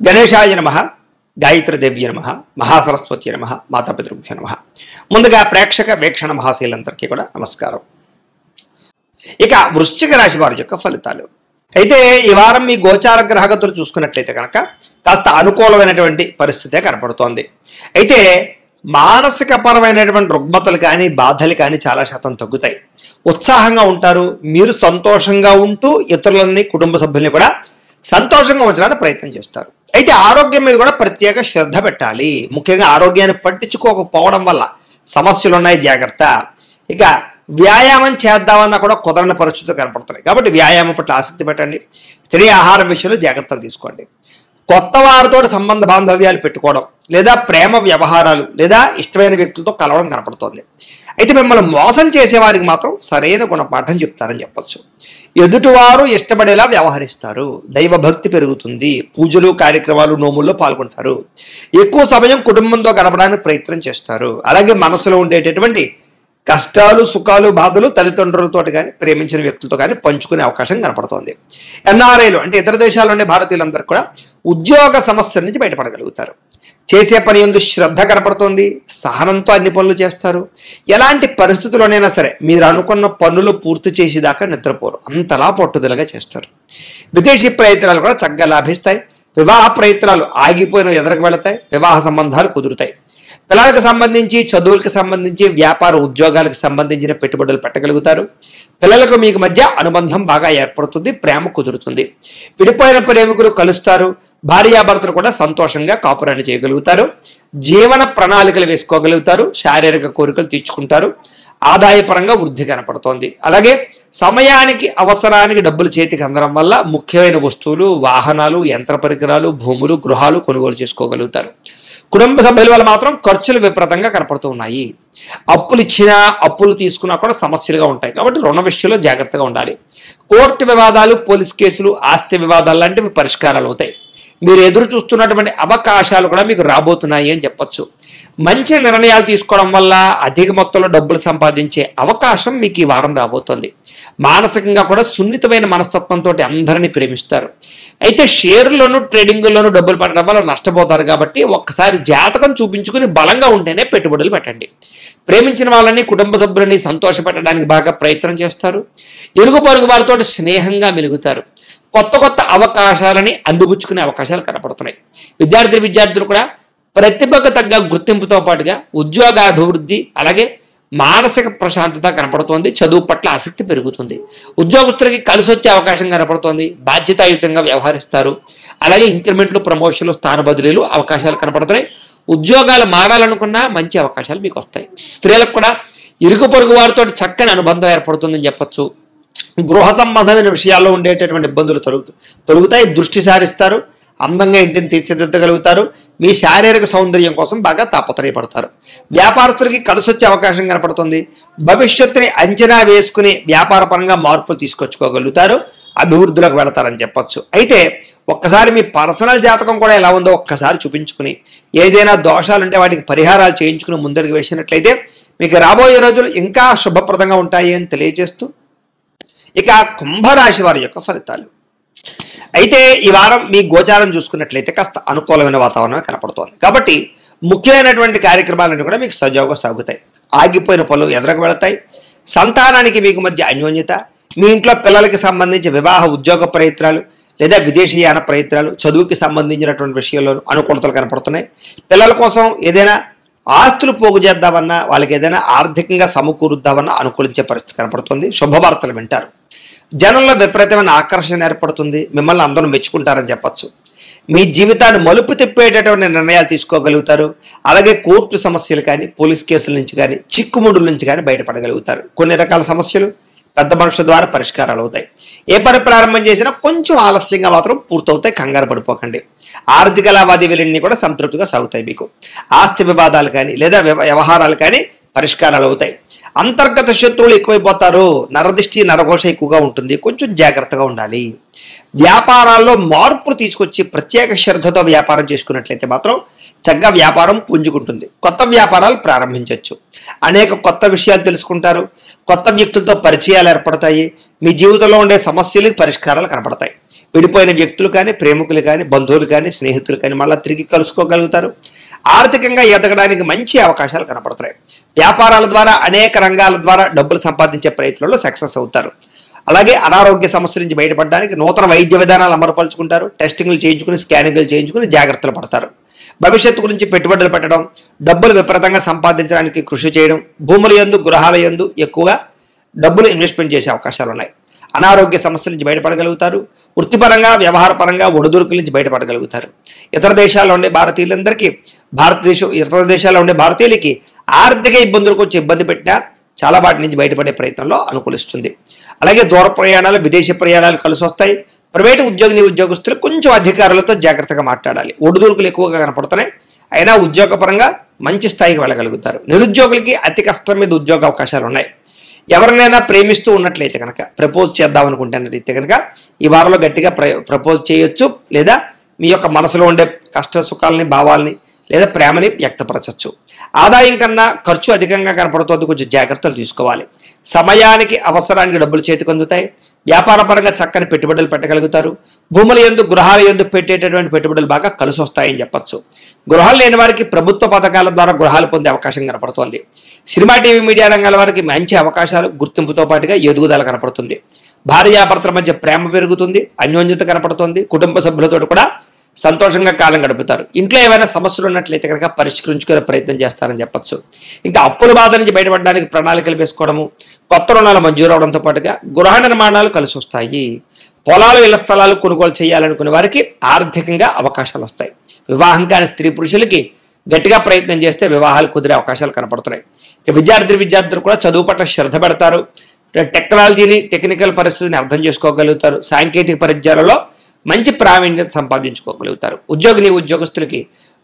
గణేశాయ నమః, గాయత్రీదేవ్య నమః, మహాసరస్వతి నమః, మాతాపితృభ్యో నమః. ముందుగా ప్రేక్షక వీక్షణ మహాశీలందరికీ కూడా నమస్కారం. ఇక వృశ్చిక రాశి వారి యొక్క ఫలితాలు. అయితే ఈ వారం మీ గోచార గ్రహగతులు చూసుకున్నట్లయితే కనుక కాస్త అనుకూలమైనటువంటి పరిస్థితే కనపడుతోంది. అయితే మానసిక పరమైనటువంటి రుగ్మతలు కానీ బాధలు కానీ చాలా శాతం తగ్గుతాయి. ఉత్సాహంగా ఉంటారు. మీరు సంతోషంగా ఉంటూ ఇతరులని కుటుంబ సభ్యుల్ని కూడా సంతోషంగా ఉంచడానికి ప్రయత్నం చేస్తారు. అయితే ఆరోగ్యం మీద కూడా ప్రత్యేక శ్రద్ధ పెట్టాలి. ముఖ్యంగా ఆరోగ్యాన్ని పట్టించుకోకపోవడం వల్ల సమస్యలు ఉన్నాయి, జాగ్రత్త. ఇక వ్యాయామం చేద్దామన్నా కూడా కుదరని పరిస్థితులు కనపడుతున్నాయి. కాబట్టి వ్యాయామం పట్ల ఆసక్తి పెట్టండి. తినే ఆహారం విషయంలో జాగ్రత్తలు తీసుకోండి. కొత్త వారితో సంబంధ బాంధవ్యాలు పెట్టుకోవడం లేదా ప్రేమ వ్యవహారాలు లేదా ఇష్టమైన వ్యక్తులతో కలవడం కనపడుతోంది. అయితే మిమ్మల్ని మోసం చేసేవారికి మాత్రం సరైన గుణపాఠం చెప్తారని చెప్పచ్చు. ఎదుటివారు ఇష్టపడేలా వ్యవహరిస్తారు. దైవభక్తి పెరుగుతుంది. పూజలు కార్యక్రమాలు నోముల్లో పాల్గొంటారు. ఎక్కువ సమయం కుటుంబంతో గడపడానికి ప్రయత్నం చేస్తారు. అలాగే మనసులో ఉండేటటువంటి కష్టాలు సుఖాలు బాధలు తల్లిదండ్రులతో కానీ ప్రేమించిన వ్యక్తులతో కానీ పంచుకునే అవకాశం కనపడుతోంది. ఎన్ఆర్ఐలు అంటే ఇతర దేశాల్లో ఉండే భారతీయులందరూ కూడా ఉద్యోగ సమస్యల నుంచి బయటపడగలుగుతారు. చేసే పని ఎందు శ్రద్ధ కనపడుతోంది. సహనంతో అన్ని పనులు చేస్తారు. ఎలాంటి పరిస్థితుల్లోనైనా సరే మీరు అనుకున్న పనులు పూర్తి చేసేదాకా నిద్రపోరు. అంతలా పట్టుదలగా చేస్తారు. విదేశీ ప్రయత్నాలు కూడా చక్కగా లాభిస్తాయి. వివాహ ప్రయత్నాలు ఆగిపోయిన ఎదురుకు వెళతాయి. వివాహ సంబంధాలు కుదురుతాయి. పిల్లలకు సంబంధించి చదువులకు సంబంధించి వ్యాపార ఉద్యోగాలకు సంబంధించిన పెట్టుబడులు పెట్టగలుగుతారు. పిల్లలకు మీకు మధ్య అనుబంధం బాగా ఏర్పడుతుంది. ప్రేమ కుదురుతుంది. విడిపోయిన ప్రేమికులు కలుస్తారు. భార్యాభర్తలు కూడా సంతోషంగా కాపురాన్ని చేయగలుగుతారు. జీవన ప్రణాళికలు వేసుకోగలుగుతారు. శారీరక కోరికలు తీర్చుకుంటారు. ఆదాయపరంగా వృద్ధి కనపడుతోంది. అలాగే సమయానికి అవసరానికి డబ్బులు చేతికి అందడం వల్ల ముఖ్యమైన వస్తువులు వాహనాలు యంత్ర పరికరాలు భూములు గృహాలు కొనుగోలు చేసుకోగలుగుతారు. కుటుంబ సభ్యుల వల్ల మాత్రం ఖర్చులు విపరీతంగా కనపడుతూ ఉన్నాయి. అప్పులు ఇచ్చినా అప్పులు తీసుకున్నా కూడా సమస్యలుగా ఉంటాయి. కాబట్టి రుణ విషయంలో జాగ్రత్తగా ఉండాలి. కోర్టు వివాదాలు పోలీస్ కేసులు ఆస్తి వివాదాలు లాంటివి పరిష్కారాలు అవుతాయి. మీరు ఎదురు చూస్తున్నటువంటి అవకాశాలు కూడా మీకు రాబోతున్నాయి అని చెప్పొచ్చు. మంచి నిర్ణయాలు తీసుకోవడం వల్ల అధిక మొత్తంలో డబ్బులు సంపాదించే అవకాశం మీకు ఈ వారం రాబోతుంది. మానసికంగా కూడా సున్నితమైన మనస్తత్వంతో అందరినీ ప్రేమిస్తారు. అయితే షేర్లోను ట్రేడింగ్లోనూ డబ్బులు పెట్టడం వల్ల నష్టపోతారు. కాబట్టి ఒక్కసారి జాతకం చూపించుకుని బలంగా ఉంటేనే పెట్టుబడులు పెట్టండి. ప్రేమించిన వాళ్ళని కుటుంబ సభ్యులని సంతోషపెట్టడానికి బాగా ప్రయత్నం చేస్తారు. ఇరుగు పొరుగు వారితో స్నేహంగా మెలుగుతారు. కొత్త కొత్త అవకాశాలని అందిపుచ్చుకునే అవకాశాలు కనపడుతున్నాయి. విద్యార్థులు కూడా ప్రతిభకు తగ్గ గుర్తింపుతో పాటుగా ఉద్యోగ అభివృద్ధి అలాగే మానసిక ప్రశాంతత కనపడుతోంది. చదువు పట్ల ఆసక్తి పెరుగుతుంది. ఉద్యోగస్తులకి కలిసి వచ్చే అవకాశం కనపడుతోంది. బాధ్యతాయుతంగా వ్యవహరిస్తారు. అలాగే ఇంక్రిమెంట్లు ప్రమోషన్లు స్థాన బదిలీలు అవకాశాలు కనపడుతున్నాయి. ఉద్యోగాలు మారాలనుకున్నా మంచి అవకాశాలు మీకు వస్తాయి. స్త్రీలకు కూడా ఇరుగు పొరుగు వారితో చక్కని అనుబంధం ఏర్పడుతుందని చెప్పచ్చు. గృహ సంబంధమైన విషయాల్లో ఉండేటటువంటి ఇబ్బందులు తొలుగుతాయి. దృష్టి సారిస్తారు. అందంగా ఇంటిని తీర్చిదిద్దగలుగుతారు. మీ శారీరక సౌందర్యం కోసం బాగా తాపత్రయపడతారు. వ్యాపారస్తులకి కలిసి వచ్చే అవకాశం కనపడుతుంది. భవిష్యత్తుని అంచనా వేసుకుని వ్యాపార పరంగా మార్పులు తీసుకొచ్చుకోగలుగుతారు. అభివృద్ధిలోకి వెళతారని చెప్పొచ్చు. అయితే ఒక్కసారి మీ పర్సనల్ జాతకం కూడా ఎలా ఉందో ఒక్కసారి చూపించుకుని ఏదైనా దోషాలు ఉంటే వాటికి పరిహారాలు చేయించుకుని ముందరికి వేసినట్లయితే మీకు రాబోయే రోజులు ఇంకా శుభప్రదంగా ఉంటాయి అని తెలియజేస్తూ ఇక కుంభరాశి వారి యొక్క ఫలితాలు. అయితే ఈ వారం మీ గోచారం చూసుకున్నట్లయితే కాస్త అనుకూలమైన వాతావరణం కనపడుతోంది. కాబట్టి ముఖ్యమైనటువంటి కార్యక్రమాలన్నీ కూడా మీకు సజావుగా సాగుతాయి. ఆగిపోయిన పనులు ఎదురుకు వెళతాయి. సంతానానికి మీకు మధ్య అన్యోన్యత, మీ ఇంట్లో పిల్లలకి సంబంధించి వివాహ ఉద్యోగ ప్రయత్నాలు లేదా విదేశీయాన ప్రయత్నాలు చదువుకి సంబంధించినటువంటి విషయాల్లో అనుకూలతలు కనపడుతున్నాయి. పిల్లల కోసం ఏదైనా ఆస్తులు పోగు చేద్దామన్నా వాళ్ళకి ఏదైనా ఆర్థికంగా సమకూరుద్దామన్నా అనుకూలించే పరిస్థితి కనపడుతుంది. శుభవార్తలు వింటారు. జనంలో విపరీతమైన ఆకర్షణ ఏర్పడుతుంది. మిమ్మల్ని అందరూ మెచ్చుకుంటారని చెప్పచ్చు. మీ జీవితాన్ని మలుపు తిప్పేటటువంటి నిర్ణయాలు తీసుకోగలుగుతారు. అలాగే కోర్టు సమస్యలు కానీ పోలీస్ కేసుల నుంచి కానీ చిక్కుముడుల నుంచి కానీ బయటపడగలుగుతారు. కొన్ని రకాల సమస్యలు పెద్ద మనుషుల ద్వారా పరిష్కారాలు అవుతాయి. ఏ పని ప్రారంభం చేసినా కొంచెం ఆలస్యంగా మాత్రం పూర్తవుతాయి. కంగారు పడిపోకండి. ఆర్థిక లావాదేవీలన్నీ కూడా సంతృప్తిగా సాగుతాయి. మీకు ఆస్తి వివాదాలు కానీ లేదా వ్యవహారాలు కానీ పరిష్కారాలు అవుతాయి. అంతర్గత శత్రువులు ఎక్కువైపోతారు. నరదిష్టి నరఘోష ఎక్కువగా ఉంటుంది. కొంచెం జాగ్రత్తగా ఉండాలి. వ్యాపారాల్లో మార్పులు తీసుకొచ్చి ప్రత్యేక శ్రద్ధతో వ్యాపారం చేసుకున్నట్లయితే మాత్రం చక్కగా వ్యాపారం పుంజుకుంటుంది. కొత్త వ్యాపారాలు ప్రారంభించవచ్చు. అనేక కొత్త విషయాలు తెలుసుకుంటారు. కొత్త వ్యక్తులతో పరిచయాలు ఏర్పడతాయి. మీ జీవితంలో ఉండే సమస్యలకు పరిష్కారాలు కనపడతాయి. విడిపోయిన వ్యక్తులు కానీ, ప్రేమికులు కానీ, బంధువులు కానీ, స్నేహితులు కానీ మళ్ళీ తిరిగి కలుసుకోగలుగుతారు. ఆర్థికంగా ఎదగడానికి మంచి అవకాశాలు కనపడుతున్నాయి. వ్యాపారాల ద్వారా, అనేక రంగాల ద్వారా డబ్బులు సంపాదించే ప్రయత్నంలో సక్సెస్ అవుతారు. అలాగే అనారోగ్య సమస్యల నుంచి బయటపడడానికి నూతన వైద్య విధానాలు అమలుపరుచుకుంటారు. టెస్టింగ్లు చేయించుకుని, స్కానింగ్లు చేయించుకుని జాగ్రత్తలు పడతారు. భవిష్యత్తు గురించి పెట్టుబడులు పెట్టడం, డబ్బులు విపరీతంగా సంపాదించడానికి కృషి చేయడం, భూముల యందు, గృహాల యందు ఎక్కువగా డబ్బులు ఇన్వెస్ట్మెంట్ చేసే అవకాశాలు ఉన్నాయి. అనారోగ్య సమస్యల నుంచి బయటపడగలుగుతారు. వృత్తిపరంగా, వ్యవహారపరంగా ఒడిదుడుకుల నుంచి బయటపడగలుగుతారు. ఇతర దేశాల్లో ఉండే భారతీయులందరికీ, ఇతర దేశాల్లో ఉండే భారతీయులకి ఆర్థిక ఇబ్బందులకు వచ్చి ఇబ్బంది పెట్టినా చాలా వాటి నుంచి బయటపడే ప్రయత్నంలో అనుకూలిస్తుంది. అలాగే దూర ప్రయాణాలు, విదేశీ ప్రయాణాలు కలిసి వస్తాయి. ప్రైవేటు ఉద్యోగస్తులు కొంచెం అధికారులతో జాగ్రత్తగా మాట్లాడాలి. ఒడిదుడుకులు ఎక్కువగా కనపడుతున్నాయి. అయినా ఉద్యోగపరంగా మంచి స్థాయికి వెళ్ళగలుగుతారు. నిరుద్యోగులకి అతి కష్టం మీద ఉద్యోగ అవకాశాలు ఉన్నాయి. ఎవరినైనా ప్రేమిస్తూ ఉన్నట్లయితే కనుక, ప్రపోజ్ చేద్దాం అనుకుంటున్నట్లయితే కనుక ఈ వారంలో గట్టిగా ప్రపోజ్ చేయొచ్చు. లేదా మీ యొక్క మనసులో ఉండే కష్ట సుఖాలని, భావాలని లేదా ప్రేమని వ్యక్తపరచవచ్చు. ఆదాయం కన్నా ఖర్చు అధికంగా కనపడుతుంది. కొంచెం జాగ్రత్తలు తీసుకోవాలి. సమయానికి, అవసరానికి డబ్బులు చేతికి అందుతాయి. వ్యాపార పరంగా చక్కని పెట్టుబడులు పెట్టగలుగుతారు. భూముల యందు, గృహాల యందు పెట్టేటటువంటి పెట్టుబడులు బాగా కలిసి వస్తాయని చెప్పచ్చు. గృహాలు లేని వారికి ప్రభుత్వ పథకాల ద్వారా గృహాలు పొందే అవకాశం కనపడుతోంది. సినిమా, టీవీ, మీడియా రంగాల వారికి మంచి అవకాశాలు, గుర్తింపుతో పాటుగా ఎదుగుదల కనపడుతుంది. భార్యాభర్తల మధ్య ప్రేమ పెరుగుతుంది, అన్యోన్యత కనపడుతుంది. కుటుంబ సభ్యులతో కూడా సంతోషంగా కాలం గడుపుతారు. ఇంట్లో ఏమైనా సమస్యలు ఉన్నట్లయితే కనుక పరిష్కరించుకునే ప్రయత్నం చేస్తారని చెప్పచ్చు. ఇంకా అప్పుల బాధ నుంచి బయటపడడానికి ప్రణాళికలు వేసుకోవడము, కొత్త రుణాలు మంజూరు అవడంతో పాటుగా గృహ నిర్మాణాలు కలిసి వస్తాయి. పొలాలు, ఇళ్ల స్థలాలు కొనుగోలు చేయాలనుకునే వారికి ఆర్థికంగా అవకాశాలు వస్తాయి. వివాహం కాని స్త్రీ పురుషులకి గట్టిగా ప్రయత్నం చేస్తే వివాహాలు కుదిరే అవకాశాలు కనపడుతున్నాయి. విద్యార్థులు కూడా చదువు పట్ల శ్రద్ధ పెడతారు. టెక్నాలజీని, టెక్నికల్ పరిస్థితిని అర్థం చేసుకోగలుగుతారు. సాంకేతిక పరిజ్ఞానంలో మంచి ప్రావీణ్యత సంపాదించుకోగలుగుతారు. ఉద్యోగస్తులకి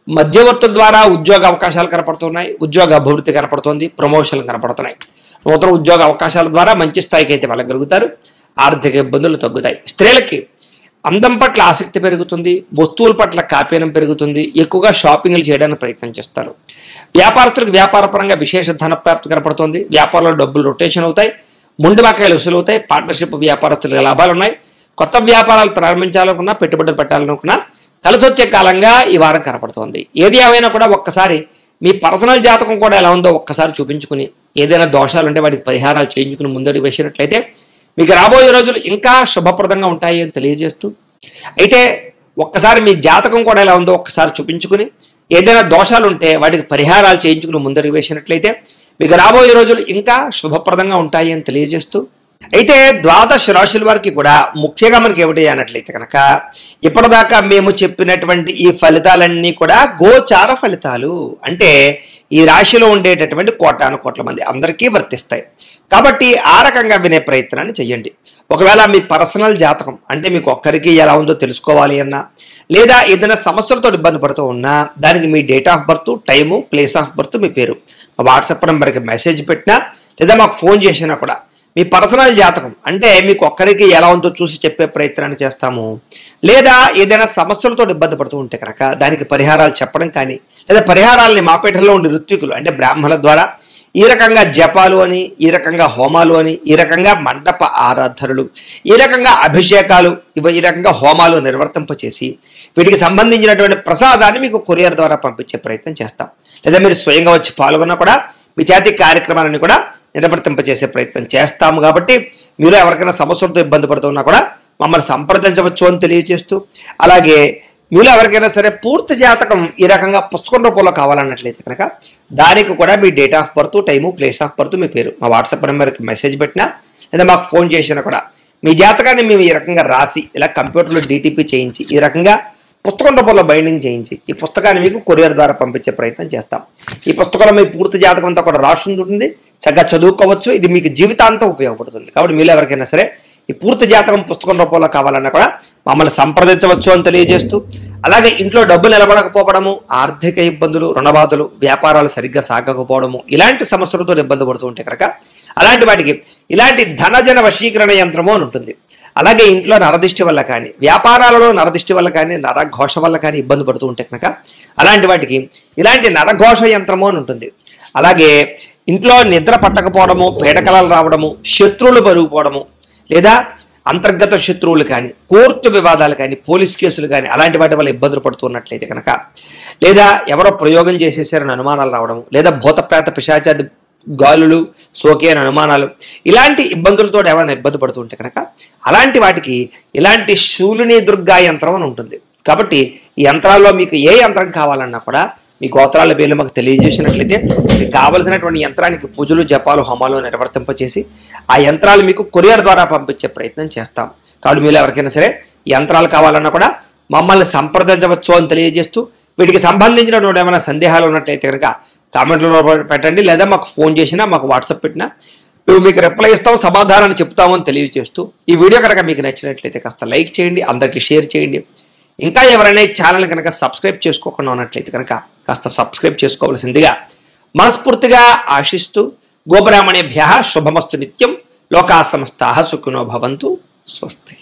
మధ్యవర్తుల ద్వారా ఉద్యోగ అవకాశాలు కనపడుతున్నాయి. ఉద్యోగ అభివృద్ధి కనపడుతుంది. ప్రమోషన్లు కనపడుతున్నాయి. నూతన ఉద్యోగ అవకాశాల ద్వారా మంచి స్థాయికి అయితే వెళ్ళగలుగుతారు. ఆర్థిక ఇబ్బందులు తగ్గుతాయి. స్త్రీలకి అందం పట్ల ఆసక్తి పెరుగుతుంది. వస్తువుల పట్ల కాపీనం పెరుగుతుంది. ఎక్కువగా షాపింగ్లు చేయడానికి ప్రయత్నం చేస్తారు. వ్యాపారస్తులకు వ్యాపారపరంగా విశేష ధన ప్రాప్తి కనపడుతుంది. వ్యాపారంలో డబ్బులు రొటేషన్ అవుతాయి. ముందు బకాయిలు వసూలు అవుతాయి. పార్ట్నర్షిప్ వ్యాపారస్తులకు లాభాలు ఉన్నాయి. కొత్త వ్యాపారాలు ప్రారంభించాలనుకున్నా, పెట్టుబడులు పెట్టాలనుకున్నా కలిసి వచ్చే కాలంగా ఈ వారం కనపడుతోంది. ఏది ఏమైనా కూడా ఒక్కసారి మీ పర్సనల్ జాతకం కూడా ఎలా ఉందో ఒక్కసారి చూపించుకుని, ఏదైనా దోషాలు ఉంటే వాటికి పరిహారాలు చేయించుకుని ముందడుగు వేసినట్లయితే మీకు రాబోయే రోజులు ఇంకా శుభప్రదంగా ఉంటాయి అని తెలియజేస్తూ, అయితే ఒక్కసారి మీ జాతకం కూడా ఎలా ఉందో ఒక్కసారి చూపించుకుని, ఏదైనా దోషాలు ఉంటే వాటికి పరిహారాలు చేయించుకుని ముందడుగు వేసినట్లయితే మీకు రాబోయే రోజులు ఇంకా శుభప్రదంగా ఉంటాయి అని తెలియజేస్తూ, అయితే ద్వాదశ రాశుల వారికి కూడా ముఖ్యంగా మనకి ఏమిటి అన్నట్లయితే కనుక ఇప్పటిదాకా మేము చెప్పినటువంటి ఈ ఫలితాలన్నీ కూడా గోచార ఫలితాలు. అంటే ఈ రాశిలో ఉండేటటువంటి కోటాను కోట్ల మంది అందరికీ వర్తిస్తాయి. కాబట్టి ఆ రకంగా వినే ప్రయత్నాన్ని చెయ్యండి. ఒకవేళ మీ పర్సనల్ జాతకం అంటే మీకు ఒక్కరికి ఎలా ఉందో తెలుసుకోవాలి అన్నా, లేదా ఏదైనా సమస్యలతో ఇబ్బంది పడుతూ ఉన్నా దానికి మీ date of birth, time, place of birth, మీ పేరు మా వాట్సాప్ నెంబర్కి మెసేజ్ పెట్టినా లేదా మాకు ఫోన్ చేసినా కూడా మీ పర్సనల్ జాతకం అంటే మీకు ఒక్కరికి ఎలా ఉందో చూసి చెప్పే ప్రయత్నాన్ని చేస్తాము. లేదా ఏదైనా సమస్యలతో ఇబ్బంది పడుతూ ఉంటే కనుక దానికి పరిహారాలు చెప్పడం కానీ, లేదా పరిహారాలని మాపేటలో ఉండే ఋత్వికులు అంటే బ్రాహ్మణుల ద్వారా ఈ రకంగా జపాలు అని, ఈ రకంగా హోమాలు అని, ఈ రకంగా మండప ఆరాధనలు, ఈ రకంగా అభిషేకాలు, ఈ రకంగా హోమాలు నిర్వర్తింపచేసి వీటికి సంబంధించినటువంటి ప్రసాదాన్ని మీకు కొరియర్ ద్వారా పంపించే ప్రయత్నం చేస్తాం. లేదా మీరు స్వయంగా వచ్చి పాల్గొన్నా కూడా మీ జాతి కార్యక్రమాలను కూడా నిర్వర్తింపచేసే ప్రయత్నం చేస్తాము. కాబట్టి మీరు ఎవరికైనా సమస్యలతో ఇబ్బంది పడుతున్నా కూడా మమ్మల్ని సంప్రదించవచ్చు అని తెలియజేస్తూ, అలాగే మీరు ఎవరికైనా సరే పూర్తి జాతకం ఈ రకంగా పుస్తకం రూపంలో కావాలన్నట్లయితే కనుక దానికి కూడా మీ date of birth, time, place of birth, మీ పేరు మా వాట్సాప్ నెంబర్కి మెసేజ్ పెట్టినా లేదా మాకు ఫోన్ చేసినా కూడా మీ జాతకాన్ని మేము ఈ రకంగా రాసి ఇలా కంప్యూటర్లో DTP చేయించి ఈ రకంగా పుస్తకం రూపంలో బైండింగ్ చేయించి ఈ పుస్తకాన్ని మీకు కొరియర్ ద్వారా పంపించే ప్రయత్నం చేస్తాం. ఈ పుస్తకంలో మీ పూర్తి జాతకం అంతా కూడా రాసి ఉంటుంది. చక్కగా చదువుకోవచ్చు. ఇది మీకు జీవితాంతం ఉపయోగపడుతుంది. కాబట్టి మీరు ఎవరికైనా సరే ఈ పూర్తి జాతకం పుస్తకం రూపంలో కావాలన్నా కూడా మమ్మల్ని సంప్రదించవచ్చు అని తెలియజేస్తూ, అలాగే ఇంట్లో డబ్బు నిలబడకపోవడము, ఆర్థిక ఇబ్బందులు, రుణబాధలు, వ్యాపారాలు సరిగ్గా సాగకపోవడము, ఇలాంటి సమస్యలతో ఇబ్బంది పడుతూ ఉంటే కనుక అలాంటి వాటికి ఇలాంటి ధనజన వశీకరణ యంత్రము అని ఉంటుంది. అలాగే ఇంట్లో నరదిష్టి వల్ల కానీ, వ్యాపారాలలో నరదిష్టి వల్ల కానీ, నరఘోష వల్ల కానీ ఇబ్బంది పడుతూ ఉంటే కనుక అలాంటి వాటికి ఇలాంటి నరఘోష యంత్రము అని ఉంటుంది. అలాగే ఇంట్లో నిద్ర పట్టకపోవడము, పీడకలలు రావడము, శత్రువులు పెరిగిపోవడము, లేదా అంతర్గత శత్రువులు కానీ, కోర్టు వివాదాలు కానీ, పోలీస్ కేసులు కానీ అలాంటి వాటి వల్ల ఇబ్బందులు పడుతున్నట్లయితే కనుక, లేదా ఎవరో ప్రయోగం చేసేసారని అనుమానాలు రావడం, లేదా భూతప్రేత పిశాచాది గాలులు సోకే అని అనుమానాలు, ఇలాంటి ఇబ్బందులతో ఏమైనా ఇబ్బంది పడుతుంటే కనుక అలాంటి వాటికి ఇలాంటి శూలిని దుర్గా యంత్రం అని ఉంటుంది. కాబట్టి ఈ యంత్రాల్లో మీకు ఏ యంత్రం కావాలన్నా కూడా మీ గోత్రాల పేర్లు మాకు తెలియజేసినట్లయితే మీకు కావలసినటువంటి యంత్రానికి పూజలు, జపాలు, హోమాలు నిర్వర్తింపచేసి ఆ యంత్రాలు మీకు కొరియర్ ద్వారా పంపించే ప్రయత్నం చేస్తాం. కాబట్టి మీరు ఎవరికైనా సరే యంత్రాలు కావాలన్నా కూడా మమ్మల్ని సంప్రదించవచ్చు అని తెలియజేస్తూ, వీటికి సంబంధించినటువంటి ఏమైనా సందేహాలు ఉన్నట్లయితే కనుక కామెంట్లో పెట్టండి, లేదా మాకు ఫోన్ చేసినా, మాకు వాట్సాప్ పెట్టినా మేము మీకు రిప్లై ఇస్తాం, సమాధానాన్ని చెప్తామని తెలియజేస్తూ, ఈ వీడియో కనుక మీకు నచ్చినట్లయితే కాస్త లైక్ చేయండి, అందరికీ షేర్ చేయండి. ఇంకా ఎవరైనా ఈ ఛానల్ కనుక సబ్స్క్రైబ్ చేసుకోకుండా ఉన్నట్లయితే కనుక కాస్త సబ్స్క్రైబ్ చేసుకోవాల్సిందిగా మనస్ఫూర్తిగా ఆశిస్తూ, గోబ్రాహ్మణేభ్యః శుభమస్తు నిత్యం, లోకా సమస్తాః సుఖినో భవంతు. స్వస్తి.